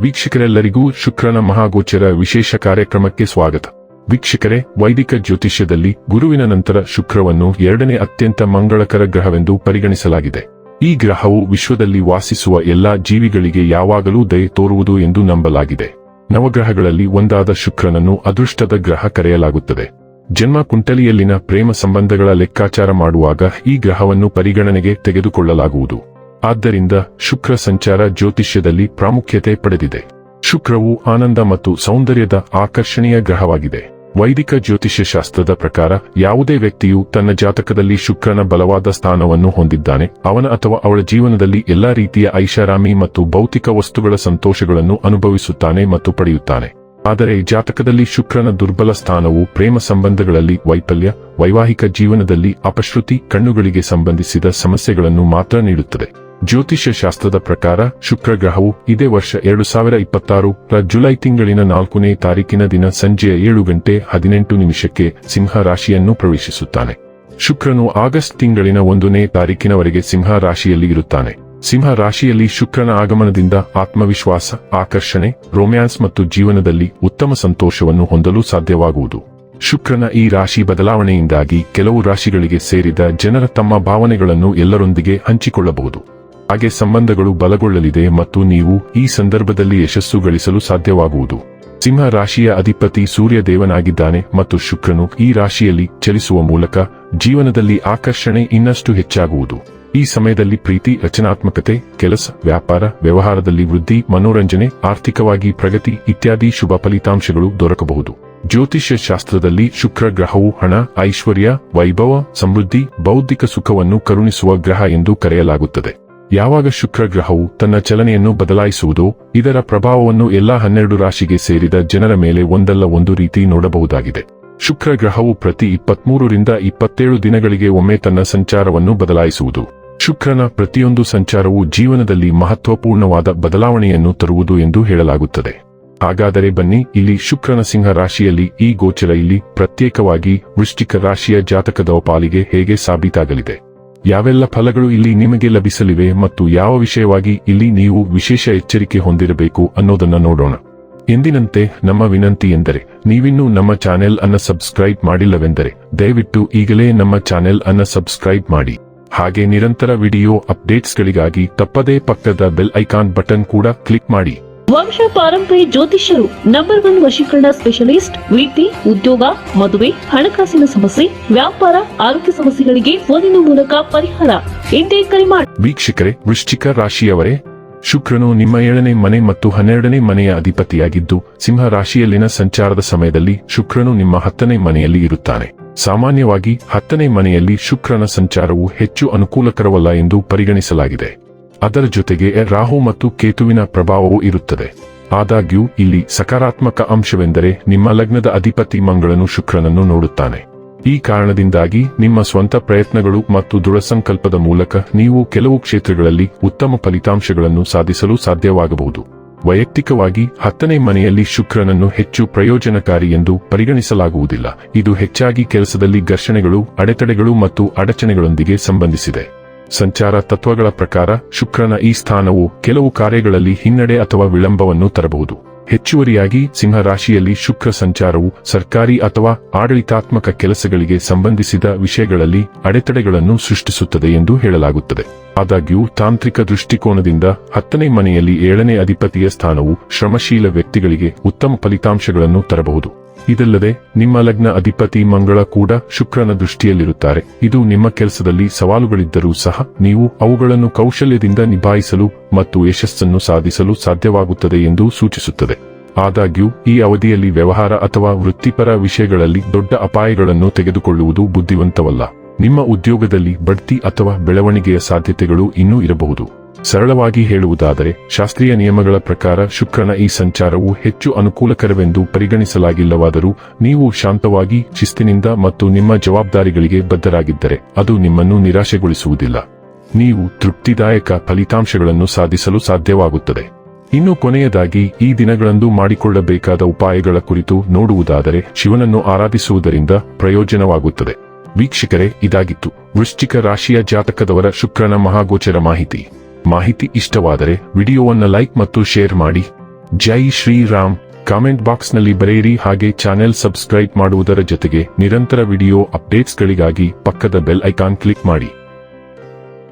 ವೀಕ್ಷಕರೆಲ್ಲರಿಗೂ ಶುಕ್ರನ ಮಹಾಗೋಚರ ವಿಶೇಷ ಕಾರ್ಯಕ್ರಮಕ್ಕೆ ಸ್ವಾಗತ. ವೀಕ್ಷಕರೇ, ವೈದಿಕ ಜ್ಯೋತಿಷ್ಯದಲ್ಲಿ ಗುರುವಿನ ನಂತರ ಶುಕ್ರವನ್ನು ಎರಡನೇ ಅತ್ಯಂತ ಮಂಗಳಕರ ಗ್ರಹವೆಂದು ಪರಿಗಣಿಸಲಾಗಿದೆ. ಈ ಗ್ರಹವು ವಿಶ್ವದಲ್ಲಿ ವಾಸಿಸುವ ಎಲ್ಲಾ ಜೀವಿಗಳಿಗೆ ಯಾವಾಗಲೂ ದಯೆ ತೋರುವುದು ಎಂದು ನಂಬಲಾಗಿದೆ. ನವಗ್ರಹಗಳಲ್ಲಿ ಒಂದಾದ ಶುಕ್ರನನ್ನು ಅದೃಷ್ಟದ ಗ್ರಹ ಕರೆಯಲಾಗುತ್ತದೆ. ಜನ್ಮ ಕುಂಡಲಿಯಲ್ಲಿನ ಪ್ರೇಮ ಸಂಬಂಧಗಳ ಲೆಕ್ಕಾಚಾರ ಮಾಡುವಾಗ ಈ ಗ್ರಹವನ್ನು ಪರಿಗಣನೆಗೆ ತೆಗೆದುಕೊಳ್ಳಲಾಗುವುದು. ಆದ್ದರಿಂದ ಶುಕ್ರ ಸಂಚಾರ ಜ್ಯೋತಿಷ್ಯದಲ್ಲಿ ಪ್ರಾಮುಖ್ಯತೆ ಪಡೆದಿದೆ. ಶುಕ್ರವು ಆನಂದ ಮತ್ತು ಸೌಂದರ್ಯದ ಆಕರ್ಷಣೀಯ ಗ್ರಹವಾಗಿದೆ. ವೈದಿಕ ಜ್ಯೋತಿಷ್ಯ ಶಾಸ್ತ್ರದ ಪ್ರಕಾರ ಯಾವುದೇ ವ್ಯಕ್ತಿಯು ತನ್ನ ಜಾತಕದಲ್ಲಿ ಶುಕ್ರನ ಬಲವಾದ ಸ್ಥಾನವನ್ನು ಹೊಂದಿದ್ದಾನೆ, ಅವನ ಅಥವಾ ಅವಳ ಜೀವನದಲ್ಲಿ ಎಲ್ಲಾ ರೀತಿಯ ಐಷಾರಾಮಿ ಮತ್ತು ಭೌತಿಕ ವಸ್ತುಗಳ ಸಂತೋಷಗಳನ್ನು ಅನುಭವಿಸುತ್ತಾನೆ ಮತ್ತು ಪಡೆಯುತ್ತಾನೆ. ಆದರೆ ಜಾತಕದಲ್ಲಿ ಶುಕ್ರನ ದುರ್ಬಲ ಸ್ಥಾನವು ಪ್ರೇಮ ಸಂಬಂಧಗಳಲ್ಲಿ ವೈಫಲ್ಯ, ವೈವಾಹಿಕ ಜೀವನದಲ್ಲಿ ಅಪಶ್ರುತಿ, ಕಣ್ಣುಗಳಿಗೆ ಸಂಬಂಧಿಸಿದ ಸಮಸ್ಯೆಗಳನ್ನು ಮಾತ್ರ ನೀಡುತ್ತದೆ. ಜ್ಯೋತಿಷ್ಯ ಶಾಸ್ತ್ರದ ಪ್ರಕಾರ ಶುಕ್ರ ಗ್ರಹವು ಇದೇ ವರ್ಷ 2026 ಜುಲೈ ತಿಂಗಳಿನ 4ನೇ ತಾರೀಕಿನ ದಿನ ಸಂಜೆಯ 7:18 ಸಿಂಹ ರಾಶಿಯನ್ನು ಪ್ರವೇಶಿಸುತ್ತಾನೆ. ಶುಕ್ರನು ಆಗಸ್ಟ್ ತಿಂಗಳಿನ 1ನೇ ತಾರೀಕಿನವರೆಗೆ ಸಿಂಹ ರಾಶಿಯಲ್ಲಿ ಇರುತ್ತಾನೆ. ಸಿಂಹ ರಾಶಿಯಲ್ಲಿ ಶುಕ್ರನ ಆಗಮನದಿಂದ ಆತ್ಮವಿಶ್ವಾಸ, ಆಕರ್ಷಣೆ, ರೊಮ್ಯಾನ್ಸ್ ಮತ್ತು ಜೀವನದಲ್ಲಿ ಉತ್ತಮ ಸಂತೋಷವನ್ನು ಹೊಂದಲು ಸಾಧ್ಯವಾಗುವುದು. ಶುಕ್ರನ ಈ ರಾಶಿ ಬದಲಾವಣೆಯಿಂದಾಗಿ ಕೆಲವು ರಾಶಿಗಳಿಗೆ ಸೇರಿದ ಜನರ ತಮ್ಮ ಭಾವನೆಗಳನ್ನು ಎಲ್ಲರೊಂದಿಗೆ ಹಂಚಿಕೊಳ್ಳಬಹುದು. ಹಾಗೆ ಸಂಬಂಧಗಳು ಬಲಗೊಳ್ಳಲಿದೆ ಮತ್ತು ನೀವು ಈ ಸಂದರ್ಭದಲ್ಲಿ ಯಶಸ್ಸು ಗಳಿಸಲು ಸಾಧ್ಯವಾಗುವುದು. ಸಿಂಹ ರಾಶಿಯ ಅಧಿಪತಿ ಸೂರ್ಯ ದೇವನಾಗಿದ್ದಾನೆ ಮತ್ತು ಶುಕ್ರನು ಈ ರಾಶಿಯಲ್ಲಿ ಚಲಿಸುವ ಮೂಲಕ ಜೀವನದಲ್ಲಿ ಆಕರ್ಷಣೆ ಇನ್ನಷ್ಟು ಹೆಚ್ಚಾಗುವುದು. ಈ ಸಮಯದಲ್ಲಿ ಪ್ರೀತಿ, ರಚನಾತ್ಮಕತೆ, ಕೆಲಸ, ವ್ಯಾಪಾರ, ವ್ಯವಹಾರದಲ್ಲಿ ವೃದ್ಧಿ, ಮನೋರಂಜನೆ, ಆರ್ಥಿಕವಾಗಿ ಪ್ರಗತಿ ಇತ್ಯಾದಿ ಶುಭ ಫಲಿತಾಂಶಗಳು ದೊರಕಬಹುದು. ಜ್ಯೋತಿಷ್ಯ ಶಾಸ್ತ್ರದಲ್ಲಿ ಶುಕ್ರ ಗ್ರಹವು ಹಣ, ಐಶ್ವರ್ಯ, ವೈಭವ, ಸಮೃದ್ಧಿ, ಬೌದ್ಧಿಕ ಸುಖವನ್ನು ಕರುಣಿಸುವ ಗ್ರಹ ಎಂದು ಕರೆಯಲಾಗುತ್ತದೆ. ಯಾವಾಗ ಶುಕ್ರ ಗ್ರಹವು ತನ್ನ ಚಲನೆಯನ್ನು ಬದಲಾಯಿಸುವುದೋ ಇದರ ಪ್ರಭಾವವನ್ನು ಎಲ್ಲಾ 12 ರಾಶಿಗೆ ಸೇರಿದ ಜನರ ಮೇಲೆ ಒಂದಲ್ಲ ಒಂದು ರೀತಿ ನೋಡಬಹುದಾಗಿದೆ. ಶುಕ್ರ ಗ್ರಹವು ಪ್ರತಿ 23 ರಿಂದ 27 ದಿನಗಳಿಗೆ ಒಮ್ಮೆ ತನ್ನ ಸಂಚಾರವನ್ನು ಬದಲಾಯಿಸುವುದು. ಶುಕ್ರನ ಪ್ರತಿಯೊಂದು ಸಂಚಾರವು ಜೀವನದಲ್ಲಿ ಮಹತ್ವಪೂರ್ಣವಾದ ಬದಲಾವಣೆಯನ್ನು ತರುವುದು ಎಂದು ಹೇಳಲಾಗುತ್ತದೆ. ಹಾಗಾದರೆ ಬನ್ನಿ, ಇಲ್ಲಿ ಶುಕ್ರನ ಸಿಂಹ ರಾಶಿಯಲ್ಲಿ ಈ ಗೋಚರ ಇಲ್ಲಿ ಪ್ರತ್ಯೇಕವಾಗಿ ವೃಶ್ಚಿಕ ರಾಶಿಯ ಜಾತಕದ ಪಾಲಿಗೆ ಹೇಗೆ ಸಾಬೀತಾಗಲಿದೆ, ಯಾವೆಲ್ಲ ಫಲಗಳು ಇಲ್ಲಿ ನಿಮಗೆ ಲಭಿಸಲಿವೆ ಮತ್ತು ಯಾವ ವಿಷಯವಾಗಿ ಇಲ್ಲಿ ನೀವು ವಿಶೇಷ ಎಚ್ಚರಿಕೆ ಹೊಂದಿರಬೇಕು ಅನ್ನೋದನ್ನ ನೋಡೋಣ. ಎಂದಿನಂತೆ ನಮ್ಮ ವಿನಂತಿ ಎಂದರೆ, ನೀವಿನ್ನೂ ನಮ್ಮ ಚಾನೆಲ್ ಅನ್ನು ಸಬ್ಸ್ಕ್ರೈಬ್ ಮಾಡಿಲ್ಲವೆಂದರೆ ದಯವಿಟ್ಟು ಈಗಲೇ ನಮ್ಮ ಚಾನೆಲ್ ಅನ್ನು ಸಬ್ಸ್ಕ್ರೈಬ್ ಮಾಡಿ. ಹಾಗೆ ನಿರಂತರ ವಿಡಿಯೋ ಅಪ್ಡೇಟ್ಸ್ಗಳಿಗಾಗಿ ತಪ್ಪದೇ ಪಕ್ಕದ ಬೆಲ್ ಐಕಾನ್ ಬಟನ್ ಕೂಡ ಕ್ಲಿಕ್ ಮಾಡಿ. ವಂಶ ಪಾರಂಪರ್ಯ ಜ್ಯೋತಿಷ್ಯರು ನಂಬರ್ 1 ವಶೀಕರಣ ಸ್ಪೆಷಲಿಸ್ಟ್. ವೃತ್ತಿ, ಉದ್ಯೋಗ, ಮದುವೆ, ಹಣಕಾಸಿನ ಸಮಸ್ಯೆ, ವ್ಯಾಪಾರ, ಆರೋಗ್ಯ ಸಮಸ್ಯೆಗಳಿಗೆ ಫೋನಿನ ಮೂಲಕ ಪರಿಹಾರ. ಇಂದೇ ಕರೆ ಮಾಡಿ. ವೀಕ್ಷಕರೇ, ವೃಶ್ಚಿಕ ರಾಶಿಯವರೇ, ಶುಕ್ರನು ನಿಮ್ಮ 7ನೇ ಮನೆ ಮತ್ತು 12ನೇ ಮನೆಯ ಅಧಿಪತಿಯಾಗಿದ್ದು ಸಿಂಹ ರಾಶಿಯಲ್ಲಿನ ಸಂಚಾರದ ಸಮಯದಲ್ಲಿ ಶುಕ್ರನು ನಿಮ್ಮ 10ನೇ ಮನೆಯಲ್ಲಿ ಇರುತ್ತಾನೆ. ಸಾಮಾನ್ಯವಾಗಿ 10ನೇ ಮನೆಯಲ್ಲಿ ಶುಕ್ರನ ಸಂಚಾರವು ಹೆಚ್ಚು ಅನುಕೂಲಕರವಲ್ಲ ಎಂದು ಪರಿಗಣಿಸಲಾಗಿದೆ. ಅದರ ಜೊತೆಗೆ ರಾಹು ಮತ್ತು ಕೇತುವಿನ ಪ್ರಭಾವವೂ ಇರುತ್ತದೆ. ಆದಾಗ್ಯೂ ಇಲ್ಲಿ ಸಕಾರಾತ್ಮಕ ಅಂಶವೆಂದರೆ ನಿಮ್ಮ ಲಗ್ನದ ಅಧಿಪತಿ ಮಂಗಳನು ಶುಕ್ರನನ್ನು ನೋಡುತ್ತಾನೆ. ಈ ಕಾರಣದಿಂದಾಗಿ ನಿಮ್ಮ ಸ್ವಂತ ಪ್ರಯತ್ನಗಳು ಮತ್ತು ದೃಢ ಸಂಕಲ್ಪದ ಮೂಲಕ ನೀವು ಕೆಲವು ಕ್ಷೇತ್ರಗಳಲ್ಲಿ ಉತ್ತಮ ಫಲಿತಾಂಶಗಳನ್ನು ಸಾಧಿಸಲು ಸಾಧ್ಯವಾಗಬಹುದು. ವೈಯಕ್ತಿಕವಾಗಿ 10ನೇ ಮನೆಯಲ್ಲಿ ಶುಕ್ರನನ್ನು ಹೆಚ್ಚು ಪ್ರಯೋಜನಕಾರಿ ಎಂದು ಪರಿಗಣಿಸಲಾಗುವುದಿಲ್ಲ. ಇದು ಹೆಚ್ಚಾಗಿ ಕೆಲಸದಲ್ಲಿ ಘರ್ಷಣೆಗಳು, ಅಡೆತಡೆಗಳು ಮತ್ತು ಅಡಚಣೆಗಳೊಂದಿಗೆ ಸಂಬಂಧಿಸಿದೆ. ಸಂಚಾರ ತತ್ವಗಳ ಪ್ರಕಾರ ಶುಕ್ರನ ಈ ಸ್ಥಾನವು ಕೆಲವು ಕಾರ್ಯಗಳಲ್ಲಿ ಹಿನ್ನಡೆ ಅಥವಾ ವಿಳಂಬವನ್ನು ತರಬಹುದು. ಹೆಚ್ಚುವರಿಯಾಗಿ ಸಿಂಹ ರಾಶಿಯಲ್ಲಿ ಶುಕ್ರ ಸಂಚಾರವು ಸರ್ಕಾರಿ ಅಥವಾ ಆಡಳಿತಾತ್ಮಕ ಕೆಲಸಗಳಿಗೆ ಸಂಬಂಧಿಸಿದ ವಿಷಯಗಳಲ್ಲಿ ಅಡೆತಡೆಗಳನ್ನು ಸೃಷ್ಟಿಸುತ್ತದೆ ಎಂದು ಹೇಳಲಾಗುತ್ತದೆ. ಆದಾಗ್ಯೂ ತಾಂತ್ರಿಕ ದೃಷ್ಟಿಕೋನದಿಂದ 10ನೇ ಮನೆಯಲ್ಲಿ 7ನೇ ಅಧಿಪತಿಯ ಸ್ಥಾನವು ಶ್ರಮಶೀಲ ವ್ಯಕ್ತಿಗಳಿಗೆ ಉತ್ತಮ ಫಲಿತಾಂಶಗಳನ್ನು ತರಬಹುದು. ಇದಲ್ಲದೆ ನಿಮ್ಮ ಲಗ್ನ ಅಧಿಪತಿ ಮಂಗಳ ಕೂಡ ಶುಕ್ರನ ದೃಷ್ಟಿಯಲ್ಲಿರುತ್ತಾರೆ. ಇದು ನಿಮ್ಮ ಕೆಲಸದಲ್ಲಿ ಸವಾಲುಗಳಿದ್ದರೂ ಸಹ ನೀವು ಅವುಗಳನ್ನು ಕೌಶಲ್ಯದಿಂದ ನಿಭಾಯಿಸಲು ಮತ್ತು ಯಶಸ್ಸನ್ನು ಸಾಧಿಸಲು ಸಾಧ್ಯವಾಗುತ್ತದೆ ಎಂದು ಸೂಚಿಸುತ್ತದೆ. ಆದಾಗ್ಯೂ ಈ ಅವಧಿಯಲ್ಲಿ ವ್ಯವಹಾರ ಅಥವಾ ವೃತ್ತಿಪರ ವಿಷಯಗಳಲ್ಲಿ ದೊಡ್ಡ ಅಪಾಯಗಳನ್ನು ತೆಗೆದುಕೊಳ್ಳುವುದು ಬುದ್ಧಿವಂತವಲ್ಲ. ನಿಮ್ಮ ಉದ್ಯೋಗದಲ್ಲಿ ಬಡ್ತಿ ಅಥವಾ ಬೆಳವಣಿಗೆಯ ಸಾಧ್ಯತೆಗಳು ಇನ್ನೂ ಇರಬಹುದು. ಸರಳವಾಗಿ ಹೇಳುವುದಾದರೆ, ಶಾಸ್ತ್ರೀಯ ನಿಯಮಗಳ ಪ್ರಕಾರ ಶುಕ್ರನ ಈ ಸಂಚಾರವು ಹೆಚ್ಚು ಅನುಕೂಲಕರವೆಂದು ಪರಿಗಣಿಸಲಾಗಿಲ್ಲವಾದರೂ ನೀವು ಶಾಂತವಾಗಿ, ಶಿಸ್ತಿನಿಂದ ಮತ್ತು ನಿಮ್ಮ ಜವಾಬ್ದಾರಿಗಳಿಗೆ ಬದ್ಧರಾಗಿದ್ದರೆ ಅದು ನಿಮ್ಮನ್ನು ನಿರಾಶೆಗೊಳಿಸುವುದಿಲ್ಲ. ನೀವು ತೃಪ್ತಿದಾಯಕ ಫಲಿತಾಂಶಗಳನ್ನು ಸಾಧಿಸಲು ಸಾಧ್ಯವಾಗುತ್ತದೆ. ಇನ್ನು ಕೊನೆಯದಾಗಿ ಈ ದಿನಗಳಂದು ಮಾಡಿಕೊಳ್ಳಬೇಕಾದ ಉಪಾಯಗಳ ಕುರಿತು ನೋಡುವುದಾದರೆ, ಶಿವನನ್ನು ಆರಾಧಿಸುವುದರಿಂದ ಪ್ರಯೋಜನವಾಗುತ್ತದೆ. ವೀಕ್ಷಕರೇ, ಇದಾಗಿತ್ತು ವೃಶ್ಚಿಕ ರಾಶಿಯ ಜಾತಕದವರ ಶುಕ್ರನ ಮಹಾಗೋಚರ ಮಾಹಿತಿ ಇಷ್ಟವಾದರೆ ವಿಡಿಯೋವನ್ನು ಲೈಕ್ ಮತ್ತು ಶೇರ್ ಮಾಡಿ. ಜೈ ಶ್ರೀರಾಮ್. ಕಾಮೆಂಟ್ ಬಾಕ್ಸ್ನಲ್ಲಿ ಬರೆಯಿರಿ, ಹಾಗೆ ಚಾನೆಲ್ ಸಬ್ಸ್ಕ್ರೈಬ್ ಮಾಡುವುದರ ಜೊತೆಗೆ ನಿರಂತರ ವಿಡಿಯೋ ಅಪ್ಡೇಟ್ಸ್ಗಳಿಗಾಗಿ ಪಕ್ಕದ ಬೆಲ್ ಐಕಾನ್ ಕ್ಲಿಕ್ ಮಾಡಿ.